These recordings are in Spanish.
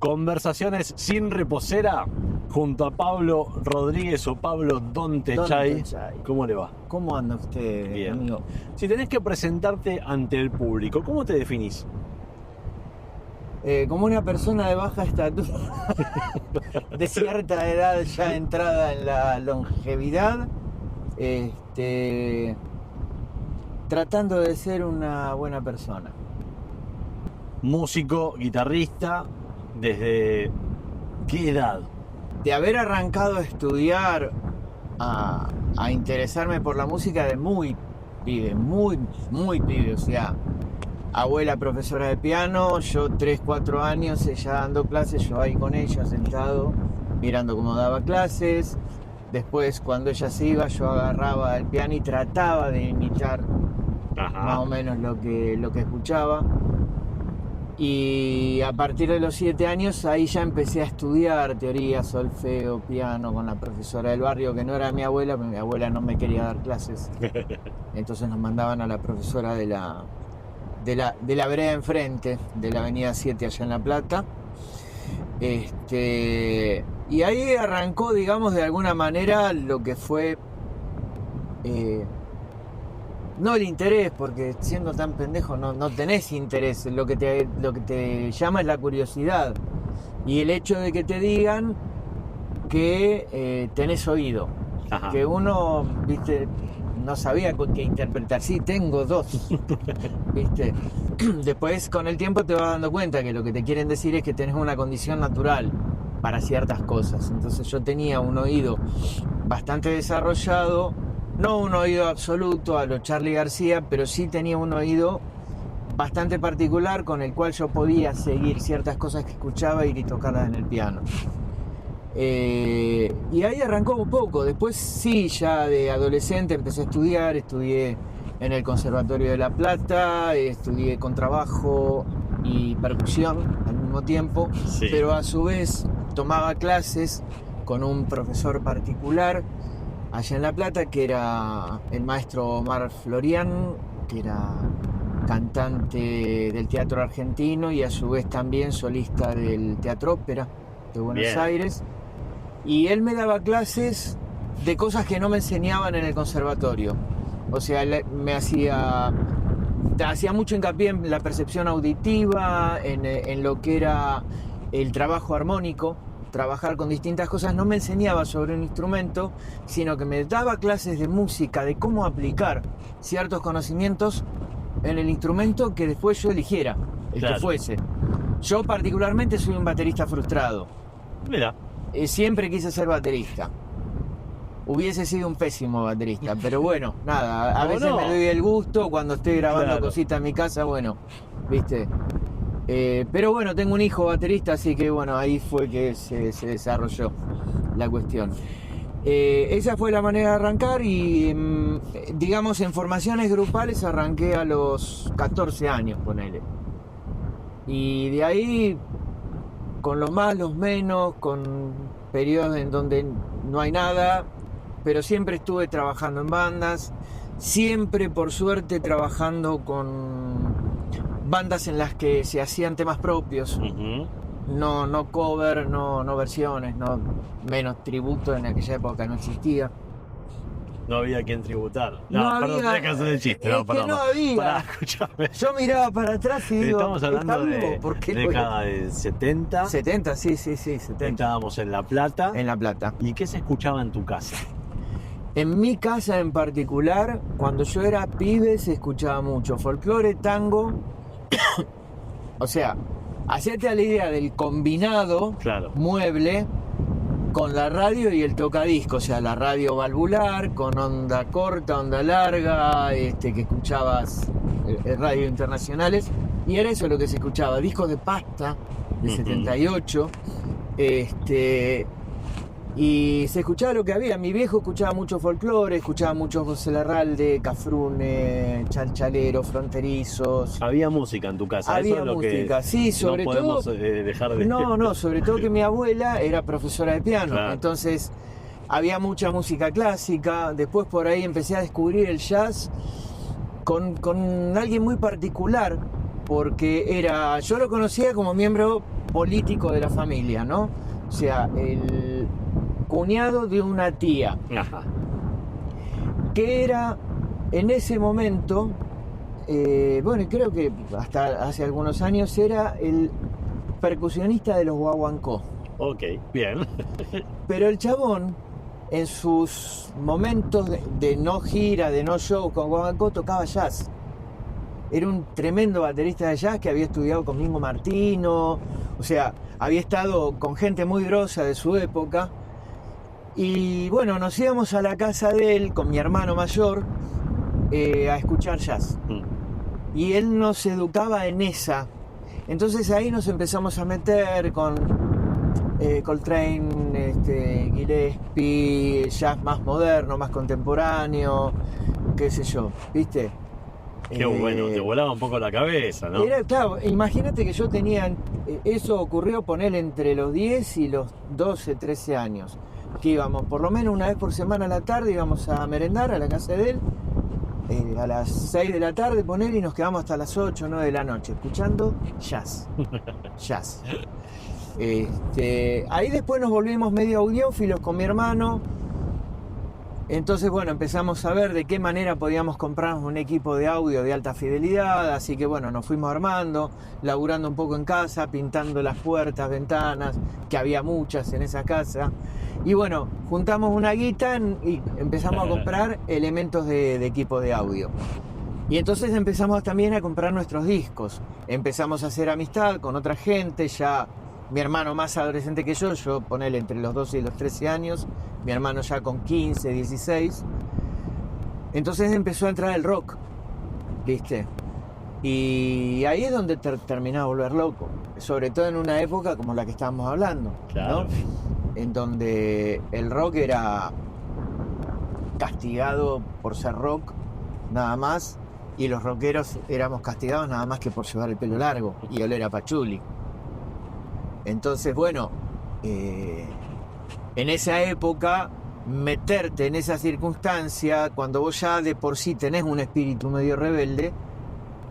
Conversaciones sin reposera junto a Pablo Rodríguez o Pablo Don Techay. ¿Cómo le va? ¿Cómo anda usted, Bien. amigo? Si tenés que presentarte ante el público, ¿cómo te definís? Como una persona de baja estatura, de cierta edad ya entrada en la longevidad, tratando de ser una buena persona. Músico, guitarrista, ¿desde qué edad? De haber arrancado a estudiar, a interesarme por la música de muy pibe, muy pibe, o sea, abuela profesora de piano, yo 3, 4 años, ella dando clases, yo ahí con ella sentado, mirando cómo daba clases. Después, cuando ella se iba, yo agarraba el piano y trataba de imitar más o menos lo que escuchaba. Y a partir de los 7 años, ahí ya empecé a estudiar teoría, solfeo, piano con la profesora del barrio, que no era mi abuela, porque mi abuela no me quería dar clases. Entonces nos mandaban a la profesora de la vereda enfrente, de la avenida 7 allá en La Plata. Y ahí arrancó, digamos, de alguna manera lo que fue, no el interés, porque siendo tan pendejo no tenés interés, lo que te llama es la curiosidad y el hecho de que te digan que tenés oído. Ajá. Que uno, viste, no sabía con qué interpretar. Sí, tengo 2, viste. Después, con el tiempo te vas dando cuenta que lo que te quieren decir es que tenés una condición natural para ciertas cosas. Entonces yo tenía un oído bastante desarrollado, no un oído absoluto a lo Charly García, pero sí tenía un oído bastante particular con el cual yo podía seguir ciertas cosas que escuchaba y tocarlas en el piano. Y ahí arrancó un poco. Después sí, ya de adolescente empecé a estudiar, estudié en el Conservatorio de La Plata, estudié contrabajo y percusión al mismo tiempo, Sí. pero a su vez tomaba clases con un profesor particular allá en La Plata, que era el maestro Omar Florian, que era cantante del teatro argentino y a su vez también solista del Teatro Ópera de Buenos Bien. Aires. Y él me daba clases de cosas que no me enseñaban en el conservatorio. O sea, me hacía mucho hincapié en la percepción auditiva, en lo que era el trabajo armónico, trabajar con distintas cosas. No me enseñaba sobre un instrumento, sino que me daba clases de música, de cómo aplicar ciertos conocimientos en el instrumento que después yo eligiera, el Claro. que fuese. Yo particularmente soy un baterista frustrado. Mira, Siempre quise ser baterista. Hubiese sido un pésimo baterista, pero bueno, nada, a No, veces no. me doy el gusto cuando estoy grabando Claro. cositas en mi casa, bueno, viste. Pero bueno, tengo un hijo baterista, así que bueno, ahí fue que se desarrolló la cuestión. Esa fue la manera de arrancar y, digamos, en formaciones grupales arranqué a los 14 años, ponele. Y de ahí, con los más, los menos, con periodos en donde no hay nada, pero siempre estuve trabajando en bandas, siempre por suerte trabajando con bandas en las que se hacían temas propios, no cover, no versiones, no menos tributo, en aquella época no existía. no había quien tributar. No Perdón, había, tenés que hacer el chiste. es No, que perdón. no había. Pará, escuchame. Yo miraba para atrás y digo, Estamos hablando ¿está vivo? de ¿Por qué no voy a- década de 70. 70, sí, 70. Estábamos en La Plata. En La Plata. ¿Y qué se escuchaba en tu casa? En mi casa en particular, cuando yo era pibe, se escuchaba mucho folclore, tango. O sea, hacete a la idea del combinado Claro. mueble con la radio y el tocadisco, o sea, la radio valvular, con onda corta, onda larga, que escuchabas radio internacionales, y era eso lo que se escuchaba, discos de pasta de 78, y se escuchaba lo que había. Mi viejo escuchaba mucho folclore, escuchaba mucho José Larralde, Cafrune, Chalchalero, Fronterizos. Había música en tu casa. Había Eso es lo música, que sí, sobre no podemos todo. dejar de... No, sobre todo que mi abuela era profesora de piano, Claro. entonces había mucha música clásica. Después por ahí empecé a descubrir el jazz con alguien muy particular porque yo lo conocía como miembro político de la familia, ¿no? O sea, el cuñado de una tía, Ajá. que era en ese momento, bueno, creo que hasta hace algunos años era el percusionista de los Guaguancó. Ok, bien. Pero el chabón, en sus momentos de no gira, de no show con Guaguancó, tocaba jazz. Era un tremendo baterista de jazz que había estudiado con Mingo Martino, o sea, había estado con gente muy grosa de su época. Y bueno, nos íbamos a la casa de él con mi hermano mayor a escuchar jazz. Y él nos educaba en esa. Entonces ahí nos empezamos a meter con Coltrane, Gillespie, jazz más moderno, más contemporáneo, qué sé yo, ¿viste? Qué bueno, te volaba un poco la cabeza, ¿no? Claro, imagínate que yo tenía, eso ocurrió poner entre los 10 y los 12, 13 años, que íbamos por lo menos una vez por semana a la tarde, íbamos a merendar a la casa de él, a las 6 de la tarde poner y nos quedamos hasta las 8 o 9 de la noche, escuchando jazz. Jazz. Ahí después nos volvimos medio audiófilos con mi hermano. Entonces, bueno, empezamos a ver de qué manera podíamos comprarnos un equipo de audio de alta fidelidad, así que bueno, nos fuimos armando, laburando un poco en casa, pintando las puertas, ventanas, que había muchas en esa casa. Y bueno, juntamos una guita y empezamos a comprar elementos de equipo de audio. Y entonces empezamos también a comprar nuestros discos. Empezamos a hacer amistad con otra gente, ya mi hermano más adolescente que yo ponele entre los 12 y los 13 años, mi hermano ya con 15, 16. Entonces empezó a entrar el rock, ¿viste? Y ahí es donde terminé a volver loco, sobre todo en una época como la que estábamos hablando, Claro. ¿no? En donde el rock era castigado por ser rock, nada más, y los rockeros éramos castigados nada más que por llevar el pelo largo y oler a pachuli. Entonces, bueno, en esa época, meterte en esa circunstancia, cuando vos ya de por sí tenés un espíritu medio rebelde,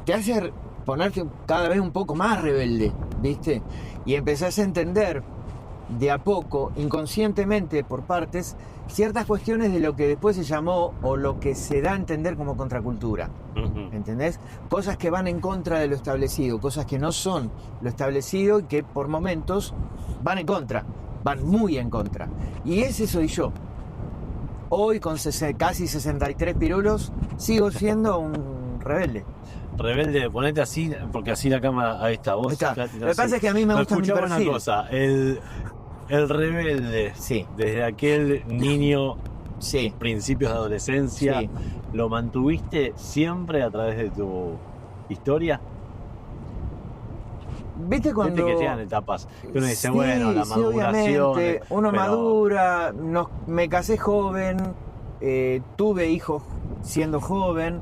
te hace ponerte cada vez un poco más rebelde, ¿viste? Y empezás a entender de a poco, inconscientemente por partes, ciertas cuestiones de lo que después se llamó o lo que se da a entender como contracultura. ¿Entendés? Cosas que van en contra de lo establecido, cosas que no son lo establecido y que por momentos van en contra, van muy en contra. Y ese soy yo. Hoy con casi 63 pirulos sigo siendo un rebelde. Rebelde, ponete así, porque así la cámara, ahí está. Vos Está. Lo que pasa es que a mí me gusta mi escuchame perfil. una cosa, el rebelde, Sí. desde aquel niño, Sí. principios de adolescencia, Sí. ¿lo mantuviste siempre a través de tu historia? ¿Viste cuando...? Viste que llegan etapas que uno dice, Sí, bueno, la sí, maduración. obviamente. Uno pero- madura, me casé joven, tuve hijos siendo joven,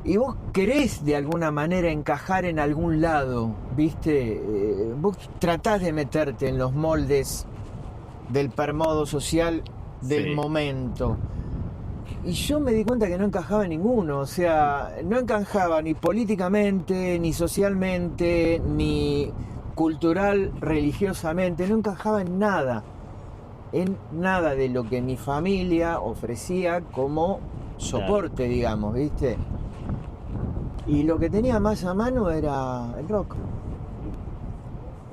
y vos querés de alguna manera encajar en algún lado, ¿viste? Vos tratás de meterte en los moldes del permodo social del Sí. momento. Y yo me di cuenta que no encajaba en ninguno, o sea, no encajaba ni políticamente, ni socialmente, ni cultural, religiosamente, no encajaba en nada de lo que mi familia ofrecía como soporte, digamos, ¿viste? Y lo que tenía más a mano era el rock.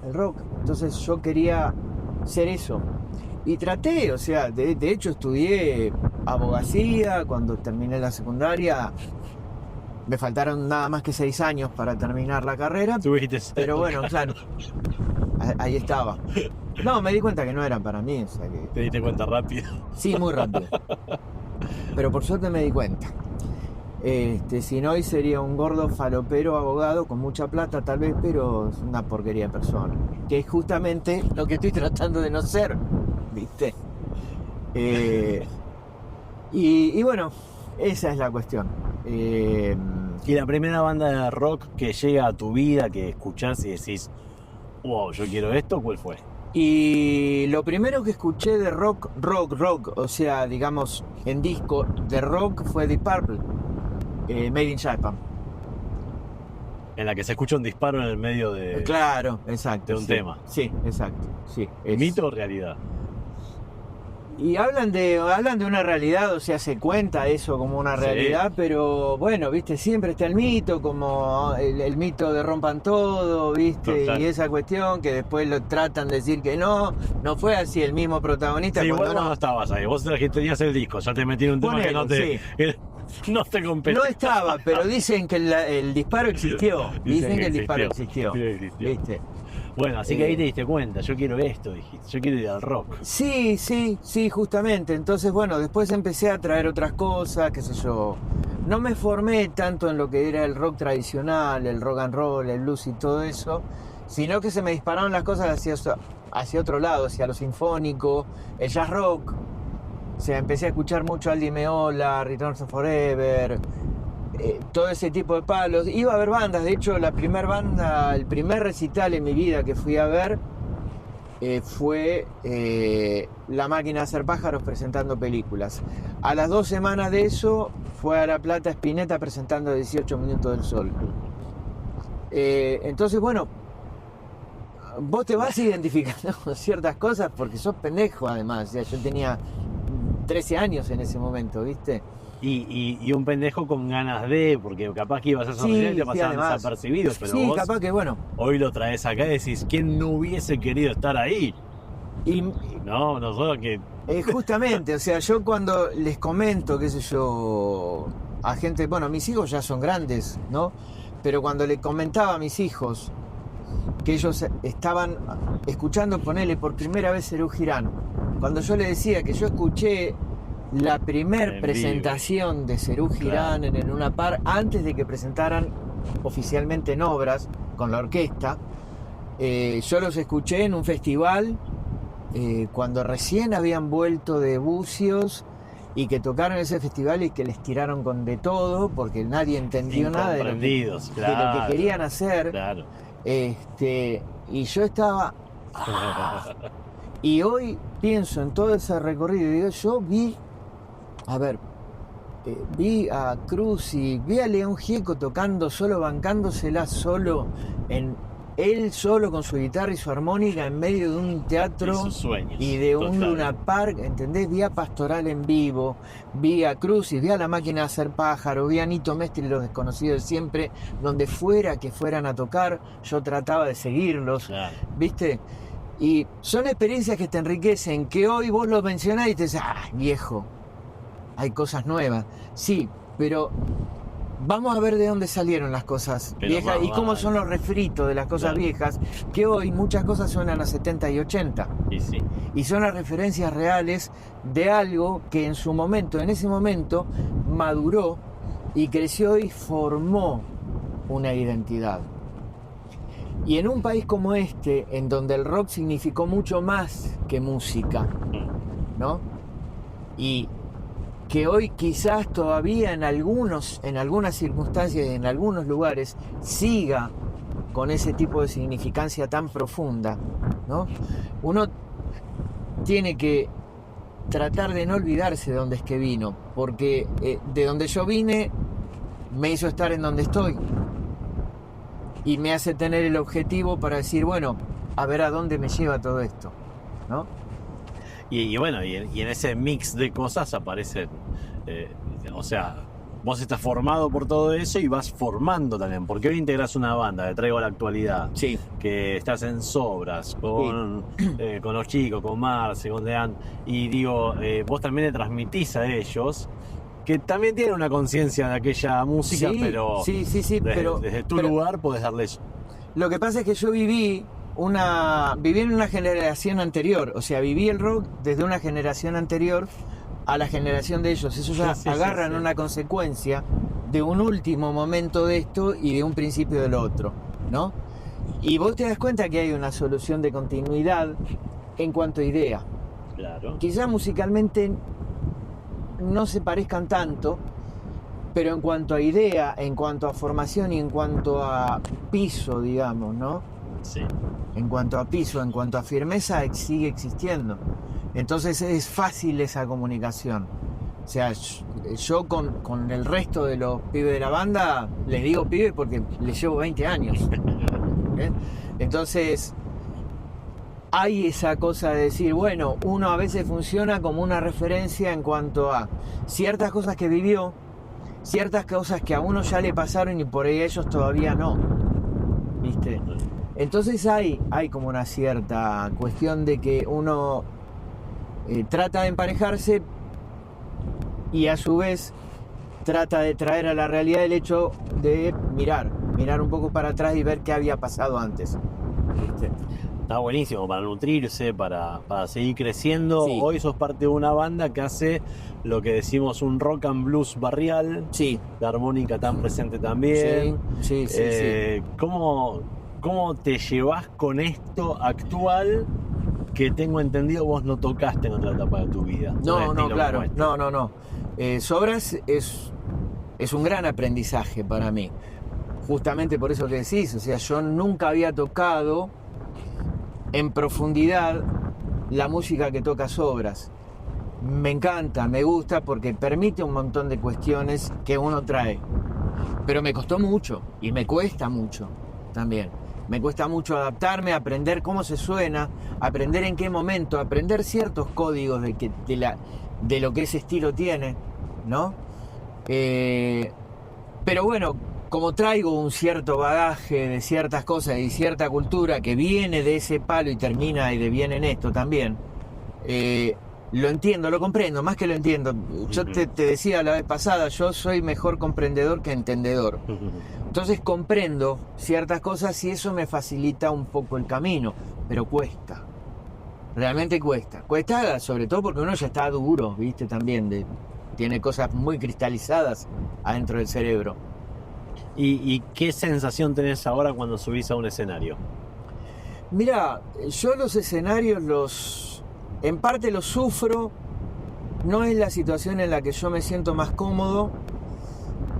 El rock. Entonces yo quería ser eso. Y traté, o sea, de hecho estudié abogacía cuando terminé la secundaria. Me faltaron nada más que 6 años para terminar la carrera. Tú dijiste, Pero bueno, claro, ahí estaba. No, me di cuenta que no era para mí, o sea que... te diste cuenta rápido. Sí, muy rápido. Pero por suerte me di cuenta. Si no, hoy sería un gordo falopero abogado con mucha plata tal vez, pero es una porquería de persona. Que es justamente lo que estoy tratando de no ser, ¿viste? Y bueno, esa es la cuestión. Y la primera banda de rock que llega a tu vida, que escuchás y decís, wow, yo quiero esto, ¿cuál fue? Y lo primero que escuché de rock, o sea, digamos, en disco de rock fue Deep Purple, Made in Japan. en la que se escucha un disparo en el medio de, Claro, exacto. de un sí. tema. Sí, exacto. Sí, es- ¿Mito o realidad? Y hablan de una realidad, o sea, se cuenta eso como una Sí. realidad, pero bueno, viste, siempre está el mito, como el mito de rompan todo, viste, Total. y esa cuestión que después lo tratan de decir que no fue así el mismo protagonista. Sí, cuando igual no estabas ahí. Vos tenías el disco, ya te metí en un tema Ponele, que no te, no te compete. no estaba, pero dicen que el disparo existió, dicen que el disparo existió, viste. Bueno, así que ahí te diste cuenta, yo quiero esto, dijiste, yo quiero ir al rock. Sí, justamente. Entonces, bueno, después empecé a traer otras cosas, qué sé yo. No me formé tanto en lo que era el rock tradicional, el rock and roll, el blues y todo eso, sino que se me dispararon las cosas hacia otro lado, hacia lo sinfónico, el jazz rock. O sea, empecé a escuchar mucho Aldi Meola, Returns of Forever, todo ese tipo de palos. Iba a ver bandas, de hecho, la primer banda, el primer recital en mi vida que fui a ver fue La Máquina de Hacer Pájaros presentando películas. A las 2 semanas de eso fue a La Plata Spinetta presentando 18 Minutos del Sol. Entonces, bueno, vos te vas identificando con ciertas cosas porque sos pendejo además. O sea, yo tenía 13 años en ese momento, ¿viste? Y un pendejo con ganas de, porque capaz que ibas a Sí, sonreír y te sí, pasaban además. desapercibidos, pero Sí, vos capaz que bueno. hoy lo traes acá y decís, ¿quién no hubiese querido estar ahí? Y No, nosotros que... justamente, o sea, yo cuando les comento, qué sé yo, a gente, bueno, mis hijos ya son grandes, ¿no? Pero cuando le comentaba a mis hijos que ellos estaban escuchando, ponele por primera vez Serú Girán, cuando yo le decía que yo escuché la primer En presentación de Serú Girán en el Luna Park antes de que presentaran oficialmente en obras con la orquesta, yo los escuché en un festival cuando recién habían vuelto de Bucios y que tocaron ese festival y que les tiraron con de todo porque nadie entendió nada de lo Incomprendidos, de lo que querían hacer. Claro. Y yo estaba... Y hoy pienso en todo ese recorrido y digo, yo vi a Cruz y vi a León Gieco tocando solo, bancándosela solo, él solo con su guitarra y su armónica en medio de un teatro Y sus sueños, y de un total. Luna Park, ¿entendés? Vi a Pastoral en vivo, vi a Cruz y vi a La Máquina de Hacer Pájaros, vi a Nito Mestre y Los Desconocidos de Siempre, donde fuera que fueran a tocar, yo trataba de seguirlos, Claro. ¿viste? Y son experiencias que te enriquecen, que hoy vos lo mencionás y te dices, viejo, hay cosas nuevas. Sí, pero vamos a ver de dónde salieron las cosas Pero viejas y cómo vale. son los refritos de las cosas Claro. viejas, que hoy muchas cosas suenan a 70 y 80. Y sí. Y son las referencias reales de algo que en su momento, en ese momento, maduró y creció y formó una identidad. Y en un país como este, en donde el rock significó mucho más que música, ¿no? Y que hoy quizás todavía en algunas circunstancias, en algunos lugares, siga con ese tipo de significancia tan profunda, ¿no? Uno tiene que tratar de no olvidarse de dónde es que vino, porque de donde yo vine me hizo estar en donde estoy y me hace tener el objetivo para decir, bueno, a ver a dónde me lleva todo esto, ¿no? Y bueno, y en ese mix de cosas aparecen, o sea, vos estás formado por todo eso y vas formando también, porque hoy integras una banda, te traigo a la actualidad, Sí. que estás en Sobras, con los chicos, con Marce, con Dean, y digo, vos también le transmitís a ellos, que también tienen una conciencia de aquella música, Sí, pero, sí, desde tu pero lugar podés darles... lo que pasa es que yo viví en una generación anterior, o sea, viví el rock desde una generación anterior a la generación de ellos. Eso ya Sí, agarran sí. una consecuencia de un último momento de esto y de un principio del otro, ¿no? Y vos te das cuenta que hay una solución de continuidad en cuanto a idea. Claro. Quizás musicalmente no se parezcan tanto, pero en cuanto a idea, en cuanto a formación y en cuanto a piso, digamos, ¿no? Sí. En cuanto a piso, en cuanto a firmeza, sigue existiendo. Entonces es fácil esa comunicación. O sea, yo con el resto de los pibes de la banda, les digo pibes porque les llevo 20 años. ¿Eh? Entonces, hay esa cosa de decir, bueno, uno a veces funciona como una referencia en cuanto a ciertas cosas que vivió, ciertas cosas que a uno ya le pasaron y por ahí a ellos todavía no, ¿viste? Entonces hay como una cierta cuestión de que uno trata de emparejarse y a su vez trata de traer a la realidad el hecho de mirar un poco para atrás y ver qué había pasado antes, ¿viste? Está buenísimo para nutrirse, para seguir creciendo. Sí. Hoy sos parte de una banda que hace lo que decimos un rock and blues barrial. Sí. La armónica tan presente también. Sí. ¿Cómo te llevas con esto actual que tengo entendido vos no tocaste en otra etapa de tu vida? No, claro. No. Sobras es un gran aprendizaje para mí. Justamente por eso que decís. O sea, yo nunca había tocado en profundidad la música que toca Sobras. Me encanta, me gusta porque permite un montón de cuestiones que uno trae. Pero me costó mucho y me cuesta mucho también. Me cuesta mucho adaptarme, aprender cómo se suena, aprender en qué momento, aprender ciertos códigos de lo que ese estilo tiene, ¿no? Pero bueno, como traigo un cierto bagaje de ciertas cosas y cierta cultura que viene de ese palo y termina y deviene en esto también, lo entiendo, lo comprendo, más que lo entiendo. Yo te decía la vez pasada, yo soy mejor comprendedor que entendedor. Entonces comprendo ciertas cosas y eso me facilita un poco el camino, pero cuesta. Realmente cuesta. Cuesta sobre todo porque uno ya está duro, ¿viste? También tiene cosas muy cristalizadas adentro del cerebro. ¿Y qué sensación tenés ahora cuando subís a un escenario? Mirá, yo los escenarios en parte los sufro. No es la situación en la que yo me siento más cómodo,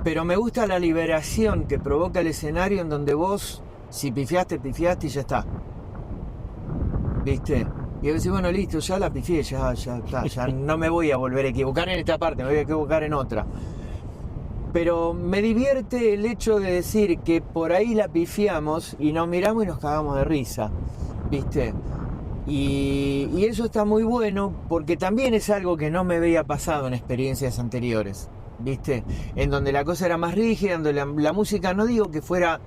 pero me gusta la liberación que provoca el escenario en donde vos, si pifiaste y ya está. ¿Viste? Y a veces, bueno, listo, ya la pifié, ya está, ya no me voy a volver a equivocar en esta parte, me voy a equivocar en otra. Pero me divierte el hecho de decir que por ahí la pifiamos y nos miramos y nos cagamos de risa, ¿viste? Y eso está muy bueno porque también es algo que no me había pasado en experiencias anteriores, ¿viste? En donde la cosa era más rígida, en donde la música no digo que fuera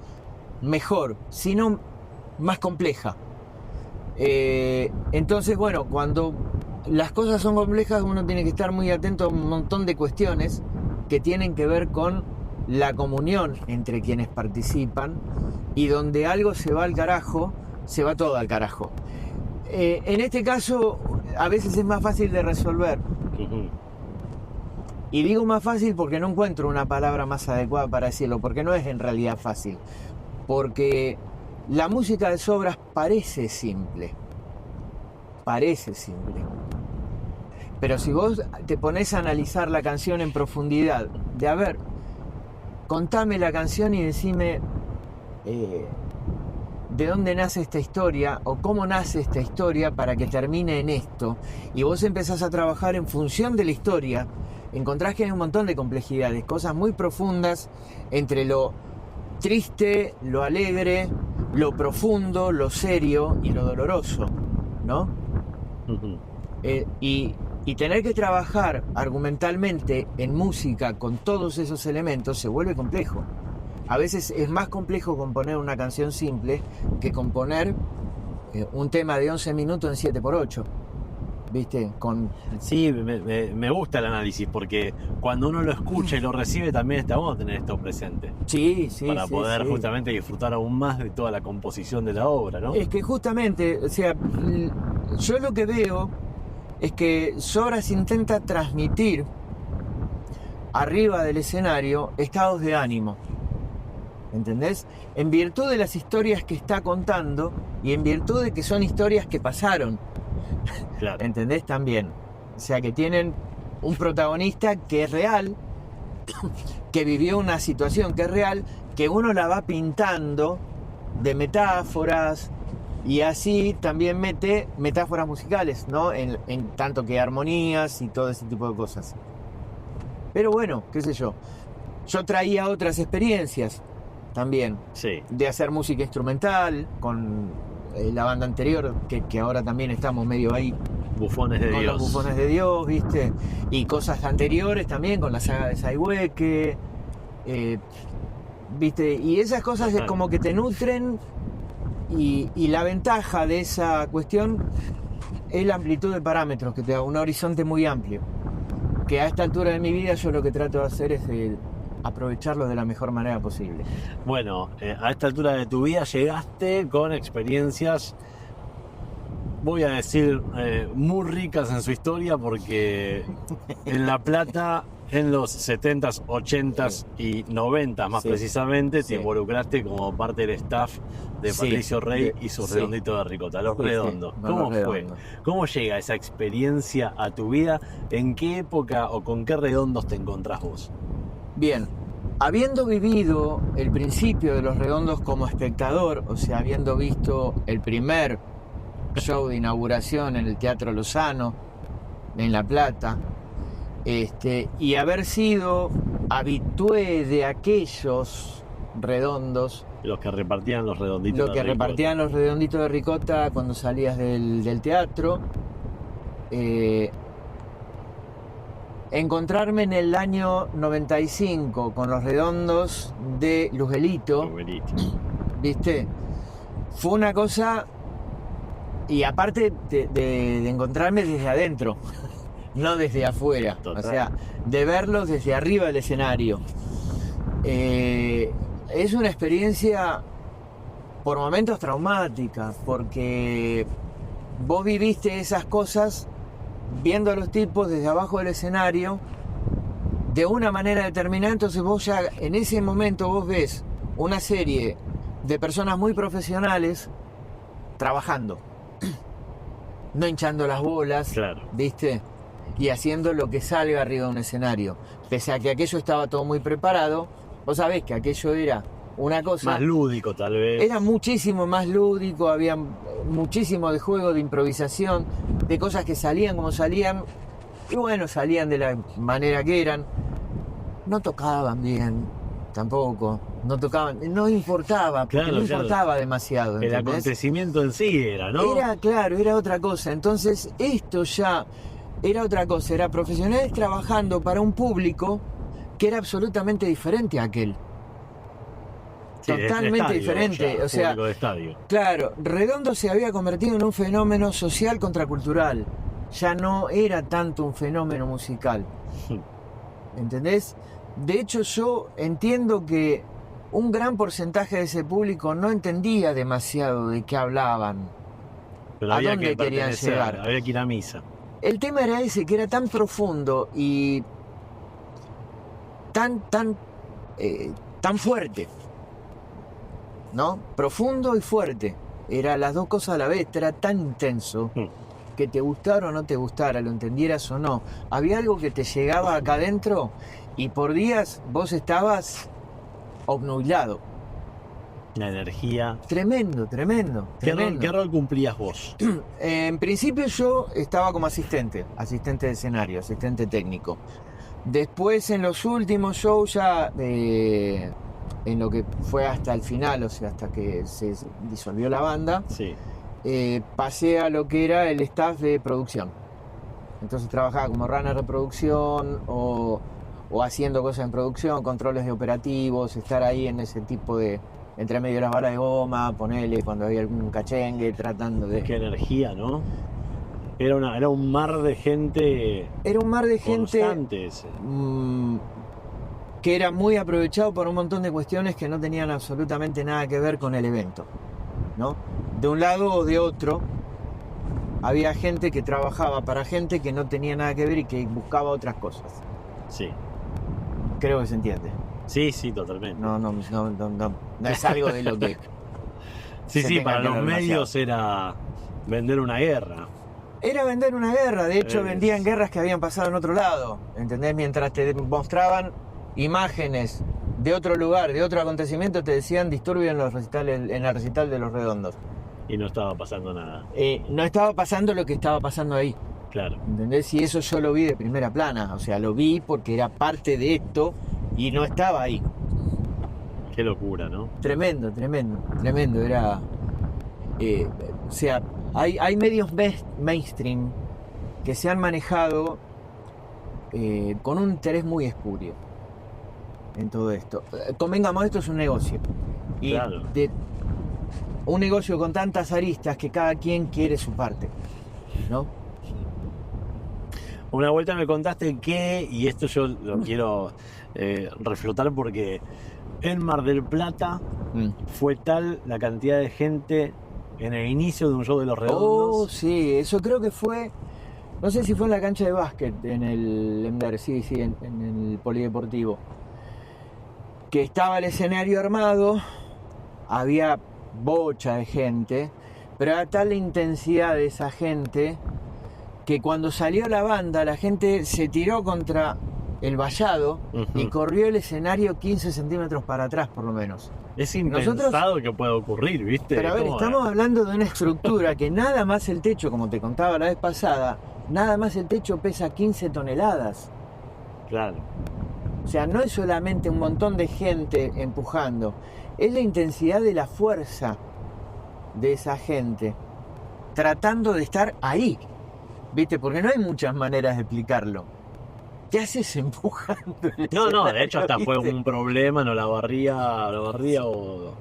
mejor, sino más compleja. Entonces, bueno, cuando las cosas son complejas uno tiene que estar muy atento a un montón de cuestiones que tienen que ver con la comunión entre quienes participan y donde algo se va al carajo, se va todo al carajo. En este caso, a veces es más fácil de resolver. Y digo más fácil porque no encuentro una palabra más adecuada para decirlo, porque no es en realidad fácil. Porque la música de Sobras parece simple. Pero si vos te pones a analizar la canción en profundidad, de a ver, contame la canción y decime de dónde nace esta historia o cómo nace esta historia para que termine en esto, y vos empezás a trabajar en función de la historia, encontrás que hay un montón de complejidades, cosas muy profundas entre lo triste, lo alegre, lo profundo, lo serio y lo doloroso, ¿no? Y tener que trabajar argumentalmente en música con todos esos elementos se vuelve complejo. A veces es más complejo componer una canción simple que componer un tema de 11 minutos en 7x8. ¿Viste? Sí, me gusta el análisis porque cuando uno lo escucha y lo recibe también está bueno tener esto presente. Sí. Para poder justamente disfrutar aún más de toda la composición de la obra, ¿no? Es que justamente, o sea, yo lo que veo es que Sobras intenta transmitir arriba del escenario estados de ánimo. ¿Entendés? En virtud de las historias que está contando y en virtud de que son historias que pasaron. Claro. ¿Entendés? También. O sea, que tienen un protagonista que es real, que vivió una situación que es real, que uno la va pintando de metáforas y así también mete metáforas musicales, ¿no? En tanto que armonías y todo ese tipo de cosas. Pero bueno, qué sé yo. Yo traía otras experiencias también, Sí. de hacer música instrumental con la banda anterior, que ahora también estamos medio ahí Bufones de con Dios. los Bufones de Dios, ¿viste? Y cosas anteriores también con la saga de Saihueque, ¿viste? Y esas cosas es como que te nutren y la ventaja de esa cuestión es la amplitud de parámetros, que te da un horizonte muy amplio. Que a esta altura de mi vida yo lo que trato de hacer es aprovecharlo de la mejor manera posible. Bueno, a esta altura de tu vida llegaste con experiencias, voy a decir, muy ricas en su historia, porque en La Plata, en los 70s, 80s y 90s más Sí. precisamente, Sí. te involucraste como parte del staff de Sí. Patricio Rey y sus Sí. redonditos de ricota, Los Sí, Redondos. sí, ¿Cómo Los fue? Redondos. ¿Cómo llega esa experiencia a tu vida? ¿En qué época o con qué redondos te encontrás vos? Bien, habiendo vivido el principio de Los Redondos como espectador, o sea, habiendo visto el primer show de inauguración en el Teatro Lozano, en La Plata, y haber sido habitué de aquellos redondos, Los que repartían los redonditos lo de que ricota. repartían los redonditos de ricota cuando salías del teatro, encontrarme en el año 95 con los redondos de Lugelito, Numerito. ¿viste? Fue una cosa, y aparte de encontrarme desde adentro, no desde afuera, Total. o sea, de verlos desde arriba del escenario. Es una experiencia por momentos traumática, porque vos viviste esas cosas viendo a los tipos desde abajo del escenario de una manera determinada. Entonces vos ya en ese momento vos ves una serie de personas muy profesionales trabajando, no hinchando las bolas, Claro. ¿viste? Y haciendo lo que salga arriba de un escenario. Pese a que aquello estaba todo muy preparado, vos sabés que aquello era una cosa... Más lúdico, tal vez. Era muchísimo más lúdico, había muchísimo de juego, de improvisación, de cosas que salían como salían, y bueno, salían de la manera que eran. No tocaban bien, tampoco, no tocaban, no importaba, porque Claro, no claro. importaba demasiado, El ¿entendés? acontecimiento en sí era, ¿no? Era, claro, era otra cosa. Entonces, esto ya era otra cosa, era profesionales trabajando para un público que era absolutamente diferente a aquel. Sí, de totalmente estadio, diferente, ya, o sea, público de estadio. claro, Redondo se había convertido en un fenómeno social contracultural. Ya no era tanto un fenómeno musical. ¿Entendés? De hecho, yo entiendo que un gran porcentaje de ese público no entendía demasiado de qué hablaban. Pero ¿A había dónde que querían pertenecer, llegar? había que ir a misa. El tema era ese, que era tan profundo y tan fuerte, ¿no? Profundo y fuerte. Era las dos cosas a la vez, era tan intenso que te gustara o no te gustara, lo entendieras o no. Había algo que te llegaba acá adentro y por días vos estabas obnubilado. La energía. Tremendo, tremendo, ¿Qué rol, tremendo. qué rol cumplías vos? En principio yo estaba como asistente de escenario, asistente técnico. Después en los últimos shows ya, en lo que fue hasta el final, o sea, hasta que se disolvió la banda, Sí. pasé a lo que era el staff de producción. Entonces trabajaba como runner de producción o haciendo cosas en producción, controles de operativos, estar ahí en ese tipo de... entre medio de las balas de goma, ponerle cuando había algún cachengue, tratando de... Qué energía, ¿no? Era un mar de gente Era un mar de gente constante ese. que era muy aprovechado por un montón de cuestiones que no tenían absolutamente nada que ver con el evento, ¿no? De un lado o de otro había gente que trabajaba para gente que no tenía nada que ver y que buscaba otras cosas. Sí. Creo que se entiende. Sí, sí, totalmente. No es algo de lo que... Sí, se sí, tenga para que los ver medios era vender una guerra. Era vender una guerra, de hecho vendían guerras que habían pasado en otro lado, ¿entendés? Mientras te mostraban imágenes de otro lugar, de otro acontecimiento, te decían disturbio en el recital de Los Redondos. Y no estaba pasando nada. No estaba pasando lo que estaba pasando ahí. Claro. ¿Entendés? Y eso yo lo vi de primera plana, o sea, lo vi porque era parte de esto y no estaba ahí. Qué locura, ¿no? Tremendo, era... o sea, hay medios mainstream que se han manejado con un interés muy espurio en todo esto. Convengamos, esto es un negocio. Y Claro. un negocio con tantas aristas que cada quien quiere su parte, ¿no? Una vuelta me contaste que, y esto yo lo quiero reflotar porque en Mar del Plata fue tal la cantidad de gente en el inicio de un show de Los Oh, Redondos. sí, eso creo que fue, no sé si fue en la cancha de básquet, en el Lemder, sí, en el polideportivo, que estaba el escenario armado, había bocha de gente, pero era tal la intensidad de esa gente que cuando salió la banda, la gente se tiró contra el vallado y Ujú. corrió el escenario 15 centímetros para atrás, por lo menos. Es impensado que pueda ocurrir, ¿viste? Pero a ver, ¿Cómo? estamos hablando de una estructura que nada más el techo, como te contaba la vez pasada, nada más el techo pesa 15 toneladas. Claro. O sea, no es solamente un montón de gente empujando, es la intensidad de la fuerza de esa gente tratando de estar ahí, ¿viste? Porque no hay muchas maneras de explicarlo. ¿Qué haces empujando? No, de hecho hasta fue ¿Viste? un problema, no la barría o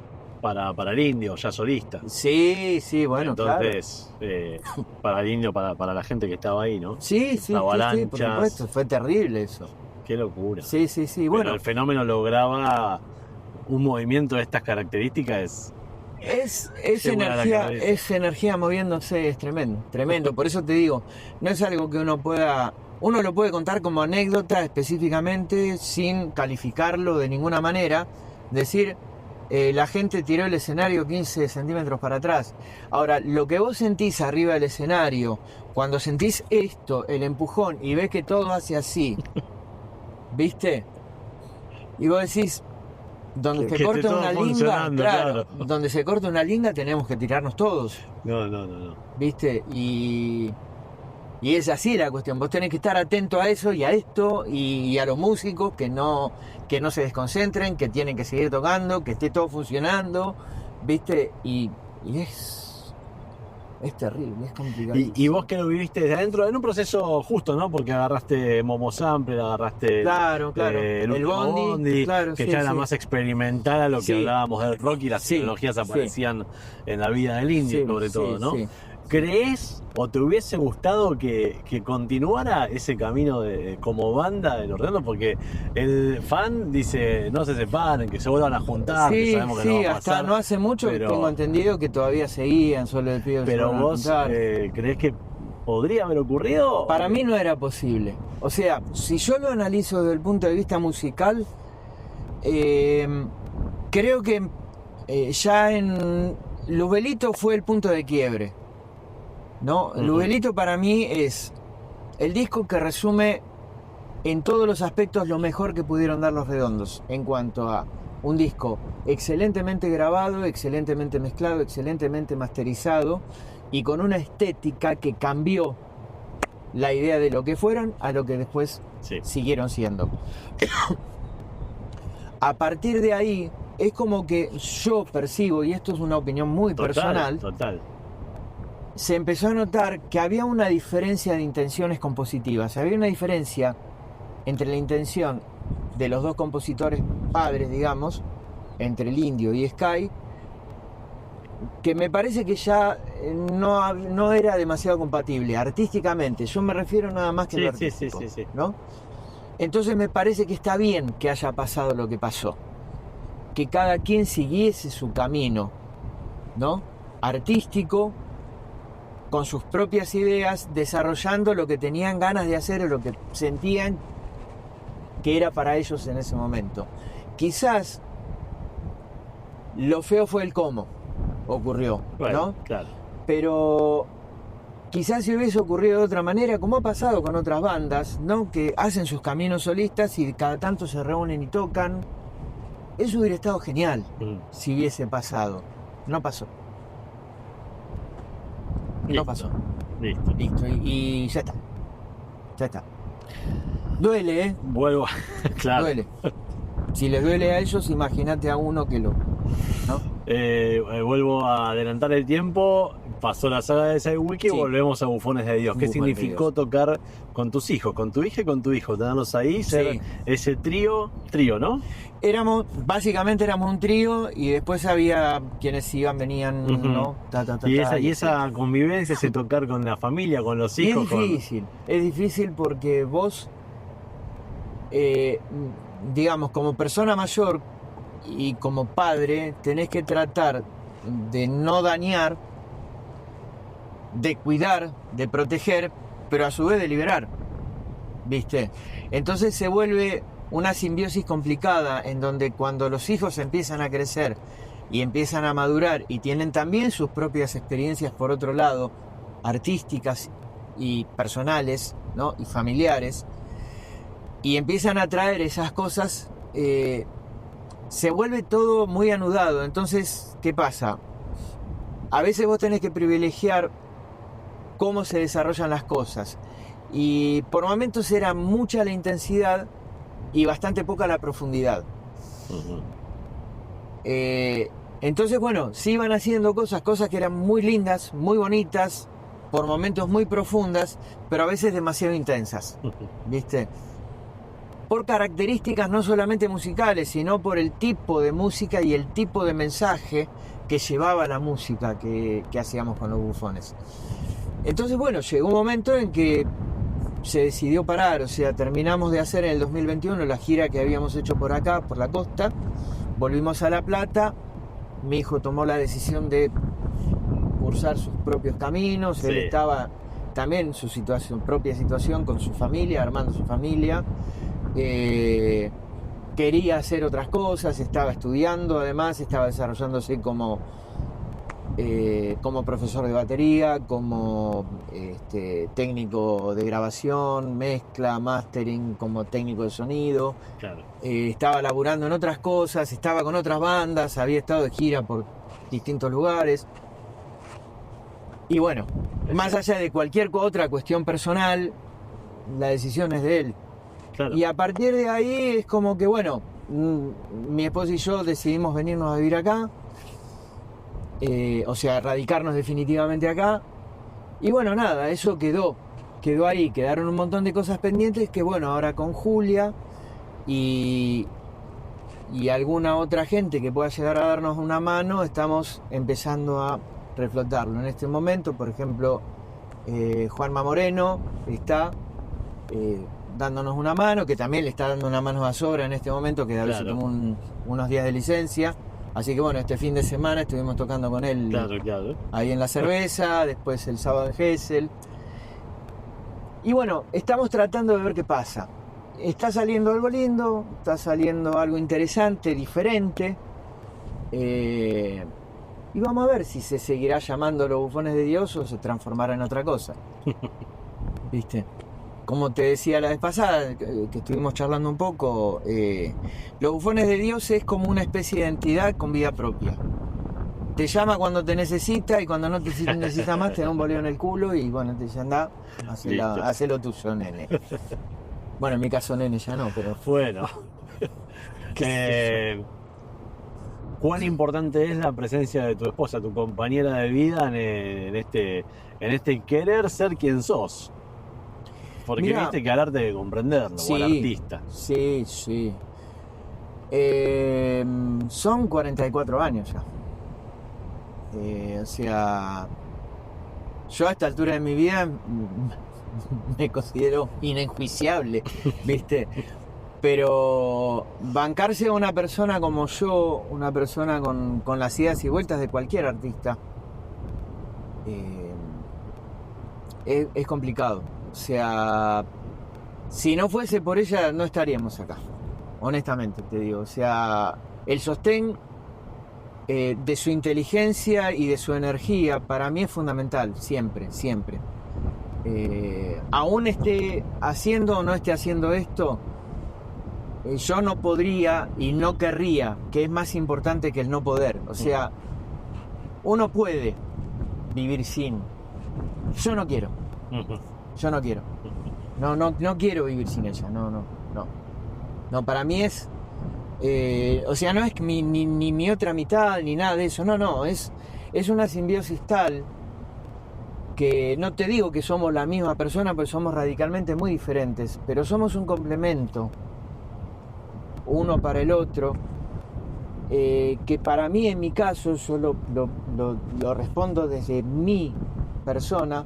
para el indio, ya solista. Sí, bueno, claro. Entonces, para el indio, para la gente que estaba ahí, ¿no? Sí, por Avalanchas. supuesto, fue terrible eso. Qué locura. Sí, Pero bueno. el fenómeno lograba un movimiento de estas características. Es Se vuela la energía, cabeza. es energía moviéndose, es tremendo. Por eso te digo, no es algo que uno lo puede contar como anécdota específicamente, sin calificarlo de ninguna manera. Decir, la gente tiró el escenario 15 centímetros para atrás. Ahora, lo que vos sentís arriba del escenario, cuando sentís esto, el empujón, y ves que todo hace así, ¿viste? Y vos decís, donde Que se corta esté todo una linga, funcionando, claro, claro. donde se corta una linga tenemos que tirarnos todos, No. ¿viste? Y es así la cuestión, vos tenés que estar atento a eso y a esto y a los músicos que no se desconcentren, que tienen que seguir tocando, que esté todo funcionando, ¿viste? Y es terrible, es complicado. Y vos que lo viviste desde adentro, en un proceso justo, ¿no? Porque agarraste Momo Sample, agarraste Claro, el el último Bondi, claro, que sí, ya era sí. más experimental a lo que Sí. hablábamos del rock y las Sí, tecnologías sí. aparecían en la vida del indio, Sí, sobre todo, sí, ¿no? sí. ¿Crees o te hubiese gustado que continuara ese camino como banda de Los Redondos? Porque el fan dice, no se separen, que se vuelvan a juntar, que Sí, sabemos que no va a hasta pasar. no hace mucho pero- tengo entendido que todavía seguían, solo el pido que se Pero vuelvan a vos, juntar. ¿crees que podría haber ocurrido? Para mí no era posible. O sea, si yo lo analizo desde el punto de vista musical, creo que ya en Lubelito fue el punto de quiebre, ¿no? Ujú. Lubelito para mí es el disco que resume en todos los aspectos lo mejor que pudieron dar Los Redondos, en cuanto a un disco excelentemente grabado, excelentemente mezclado, excelentemente masterizado y con una estética que cambió la idea de lo que fueron a lo que después Sí. siguieron siendo. A partir de ahí es como que yo percibo, y esto es una opinión muy personal, Total. se empezó a notar que había una diferencia de intenciones compositivas, había una diferencia entre la intención de los dos compositores padres, digamos, entre el Indio y Sky, que me parece que ya no era demasiado compatible artísticamente. Yo me refiero nada más que a lo Sí, artístico, sí. ¿no? Entonces me parece que está bien que haya pasado lo que pasó, que cada quien siguiese su camino, ¿no? Artístico, con sus propias ideas, desarrollando lo que tenían ganas de hacer o lo que sentían que era para ellos en ese momento. Quizás lo feo fue el cómo ocurrió, Bueno, ¿no? claro. Pero quizás si hubiese ocurrido de otra manera, como ha pasado con otras bandas, ¿no? Que hacen sus caminos solistas y cada tanto se reúnen y tocan. Eso hubiera estado genial si hubiese pasado. No pasó. No Listo. pasó. Listo. Listo, y ya está. Ya está. Duele, ¿eh? Vuelvo, claro. Duele. Si les duele a ellos, imagínate a uno que lo... ¿no? Vuelvo a adelantar el tiempo. Pasó la saga de Sidewiki, Sí. volvemos a Bufones de Dios. ¿Qué Bufones de significó Dios. tocar con tus hijos, con tu hija y con tu hijo? Tenerlos ahí, ser Sí. ese trío, ¿no? Básicamente éramos un trío y después había quienes iban, venían, Ujú. ¿no? Y esa convivencia, ese tocar con la familia, con los Y hijos. es difícil porque vos, digamos, como persona mayor y como padre, tenés que tratar de no dañar, de cuidar, de proteger, pero a su vez de liberar, ¿viste? Entonces se vuelve una simbiosis complicada en donde cuando los hijos empiezan a crecer y empiezan a madurar y tienen también sus propias experiencias por otro lado, artísticas y personales, ¿no? Y familiares, y empiezan a traer esas cosas, se vuelve todo muy anudado. Entonces, ¿qué pasa? A veces vos tenés que privilegiar cómo se desarrollan las cosas, y por momentos era mucha la intensidad y bastante poca la profundidad. Ujú. Entonces, bueno, sí iban haciendo cosas que eran muy lindas, muy bonitas, por momentos muy profundas, pero a veces demasiado intensas, ¿viste? Por características no solamente musicales, sino por el tipo de música y el tipo de mensaje que llevaba la música que hacíamos con los Bufones. Entonces, bueno, llegó un momento en que se decidió parar, o sea, terminamos de hacer en el 2021 la gira que habíamos hecho por acá, por la costa, volvimos a La Plata, mi hijo tomó la decisión de cursar sus propios caminos, él Sí. estaba también en su propia situación con su familia, armando su familia, quería hacer otras cosas, estaba estudiando, además estaba desarrollándose como profesor de batería, como técnico de grabación, mezcla, mastering, como técnico de sonido. Claro. Estaba laburando en otras cosas, estaba con otras bandas, había estado de gira por distintos lugares. Y bueno, más allá de cualquier otra cuestión personal, la decisión es de él. Claro. Y a partir de ahí es como que, bueno, mi esposa y yo decidimos venirnos a vivir acá. O sea, radicarnos definitivamente acá. Y bueno, nada, eso quedó ahí, quedaron un montón de cosas pendientes que, bueno, ahora con Julia y alguna otra gente que pueda llegar a darnos una mano, estamos empezando a reflotarlo. En este momento, por ejemplo, Juanma Moreno está dándonos una mano, que también le está dando una mano a Sobra en este momento, que a veces Claro. tomó unos días de licencia. Así que bueno, este fin de semana estuvimos tocando con él Claro. ahí en La Cerveza, después el sábado en Gesell. Y bueno, estamos tratando de ver qué pasa. Está saliendo algo lindo, está saliendo algo interesante, diferente. Y vamos a ver si se seguirá llamando Los Bufones de Dios o se transformará en otra cosa. ¿Viste? Como te decía la vez pasada, que estuvimos charlando un poco, Los Bufones de Dios es como una especie de entidad con vida propia. Te llama cuando te necesita y cuando no te necesita más te da un boleo en el culo y bueno, te dice anda, Listo. hacé lo tuyo, nene. Bueno, en mi caso nene ya no, pero... Bueno. ¿Cuán importante es la presencia de tu esposa, tu compañera de vida en este querer ser quien sos? Porque Mirá, viste que al arte de comprenderlo, o al artista. Sí. Son 44 años ya. O sea, yo a esta altura de mi vida me considero inenjuiciable, ¿viste? Pero bancarse a una persona como yo, una persona con las idas y vueltas de cualquier artista, es complicado. O sea, si no fuese por ella, no estaríamos acá. Honestamente te digo. O sea, el sostén de su inteligencia y de su energía para mí es fundamental, siempre. Aún esté haciendo o no esté haciendo esto, yo no podría y no querría, que es más importante que el no poder. O sea, uno puede vivir sin, yo no quiero. Yo no quiero. No quiero vivir sin ella. No. No, para mí es... o sea, no es ni mi otra mitad, ni nada de eso. No. Es una simbiosis tal que no te digo que somos la misma persona, porque somos radicalmente muy diferentes, pero somos un complemento, uno para el otro, que para mí, en mi caso, yo lo respondo desde mi persona.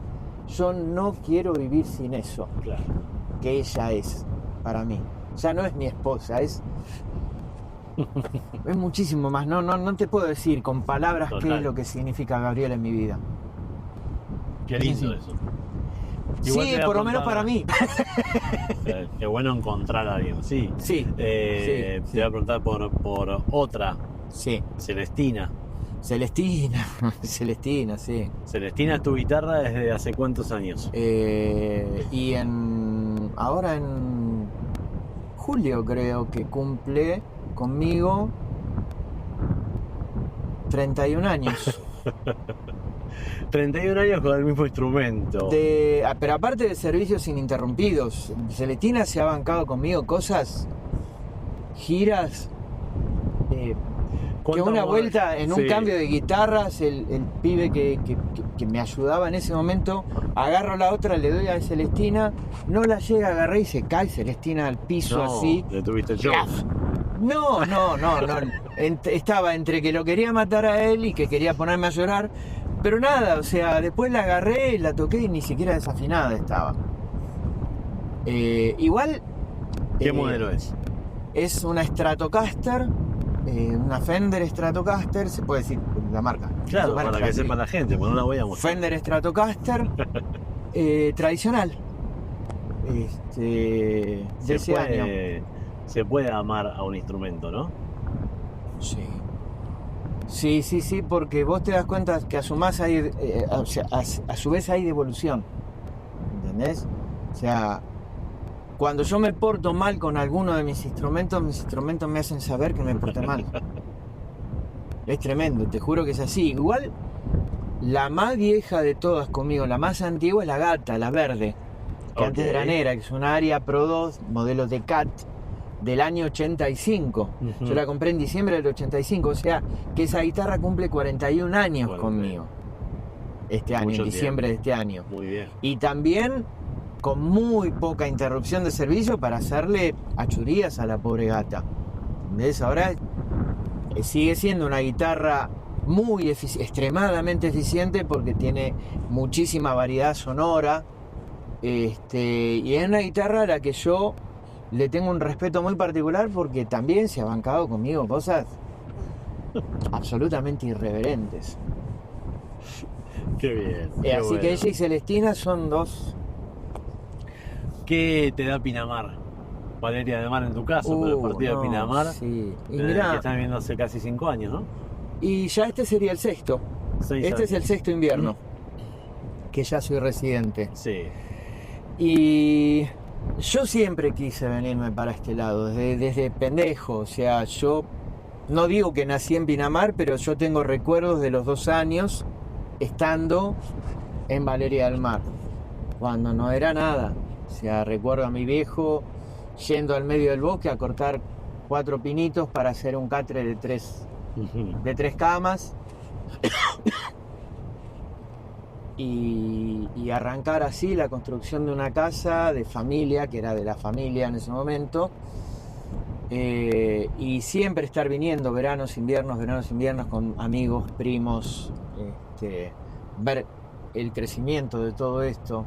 Yo no quiero vivir sin eso, Claro. que ella es para mí. Ya no es mi esposa, es muchísimo más. No te puedo decir con palabras qué Total. es lo que significa Gabriela en mi vida. Qué lindo Sí. eso. Igual Sí, te voy a por lo menos preguntar- para mí. Qué bueno encontrar a alguien, sí. Sí, Te voy a preguntar por otra, sí. Celestina. Celestina, sí. Celestina es tu guitarra desde hace cuántos años. Y ahora en julio creo que cumple conmigo 31 años. 31 años con el mismo instrumento. Pero aparte de servicios ininterrumpidos, Celestina se ha bancado conmigo cosas, giras, que ¿Cuánto una amor? vuelta en un Sí. cambio de guitarras, el pibe que me ayudaba en ese momento, agarro la otra, le doy a Celestina, no la llega a agarrar y se cae Celestina al piso No, así. le tuviste yo. No. Estaba entre que lo quería matar a él y que quería ponerme a llorar, pero nada, o sea, después la agarré, la toqué y ni siquiera desafinada estaba. Igual... ¿Qué modelo es? Es una Stratocaster, una Fender Stratocaster, se puede decir la marca. Claro, Marca, para que sí. sepa la gente, porque no la voy a mostrar. Fender Stratocaster, tradicional. De ese año. Se puede amar a un instrumento, ¿no? Sí. Sí, porque vos te das cuenta que a su vez hay devolución. ¿Entendés? O sea, cuando yo me porto mal con alguno de mis instrumentos me hacen saber que me porté mal. Es tremendo, te juro que es así. Igual, la más vieja de todas conmigo, la más antigua es la Gata, la verde, que antes Ok. era negra, que es una Aria Pro 2, modelo de Cat, del año 85. Ujú. Yo la compré en diciembre del 85, o sea, que esa guitarra cumple 41 años 41. conmigo. Este año, Mucho en diciembre de este año. Muy bien. Y también con muy poca interrupción de servicio para hacerle achurías a la pobre Gata. ¿Entendés? Ahora sigue siendo una guitarra muy extremadamente eficiente porque tiene muchísima variedad sonora. Y es una guitarra a la que yo le tengo un respeto muy particular porque también se ha bancado conmigo cosas absolutamente irreverentes. Qué bien. qué Así bueno. que ella y Celestina son dos. ¿Qué te da Pinamar? Valeria de Mar en tu caso, pero el partido de Pinamar, Sí. Y que mirá, están viendo hace casi 5 años, ¿no? y ya este sería el sexto. 6 Este años. es el sexto invierno que ya soy residente. Sí. Y yo siempre quise venirme para este lado, desde pendejo. O sea, yo no digo que nací en Pinamar, pero yo tengo recuerdos de los 2 años estando en Valeria del Mar, cuando no era nada. O sea, recuerdo a mi viejo yendo al medio del bosque a cortar 4 pinitos para hacer un catre de 3 camas y arrancar así la construcción de una casa de familia, que era de la familia en ese momento, y siempre estar viniendo veranos, inviernos con amigos, primos, ver el crecimiento de todo esto,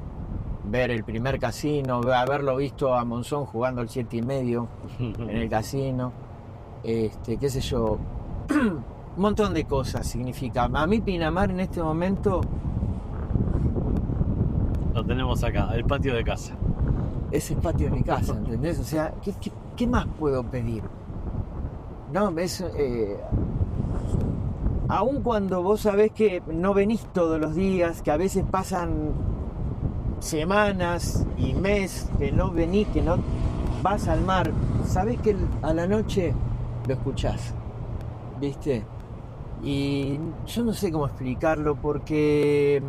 ver el primer casino, haberlo visto a Monzón jugando al 7,5 en el casino, qué sé yo, un montón de cosas significa. A mí Pinamar en este momento Lo tenemos acá, el patio de casa. es el patio de mi casa, ¿entendés? O sea, ¿qué más puedo pedir? No, aun cuando vos sabés que no venís todos los días, que a veces pasan semanas y mes que no venís, que no vas al mar, sabés que a la noche lo escuchás, ¿viste? Y yo no sé cómo explicarlo porque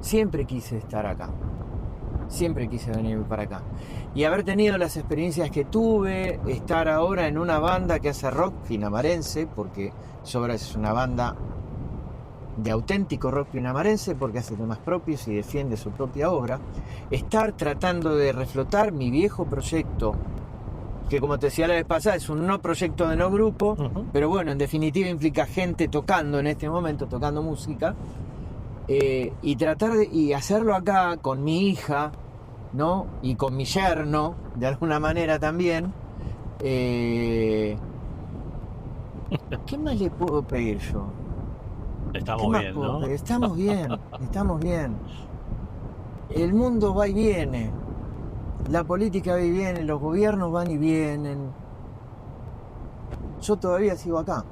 siempre quise estar acá. Siempre quise venir para acá. Y haber tenido las experiencias que tuve, estar ahora en una banda que hace rock pinamarense, porque Sobra es una banda de auténtico rock pinamarense, porque hace temas propios y defiende su propia obra. Estar tratando de reflotar mi viejo proyecto, que como te decía la vez pasada, es un no proyecto de no grupo, pero bueno, en definitiva implica gente tocando en este momento, tocando música. Y tratar de hacerlo acá con mi hija, ¿no? Y con mi yerno, de alguna manera también. ¿Qué más le puedo pedir yo? Estamos bien, ¿no? Estamos bien, estamos bien. El mundo va y viene. La política va y viene, los gobiernos van y vienen. Yo todavía sigo acá.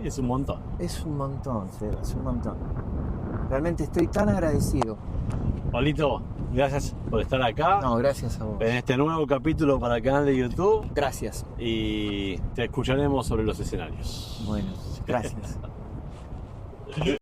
Es un montón. Es un montón, Seba, es un montón. Realmente estoy tan agradecido. Pablito, gracias por estar acá. No, gracias a vos. En este nuevo capítulo para el canal de YouTube. Gracias. Y te escucharemos sobre los escenarios. Bueno, gracias.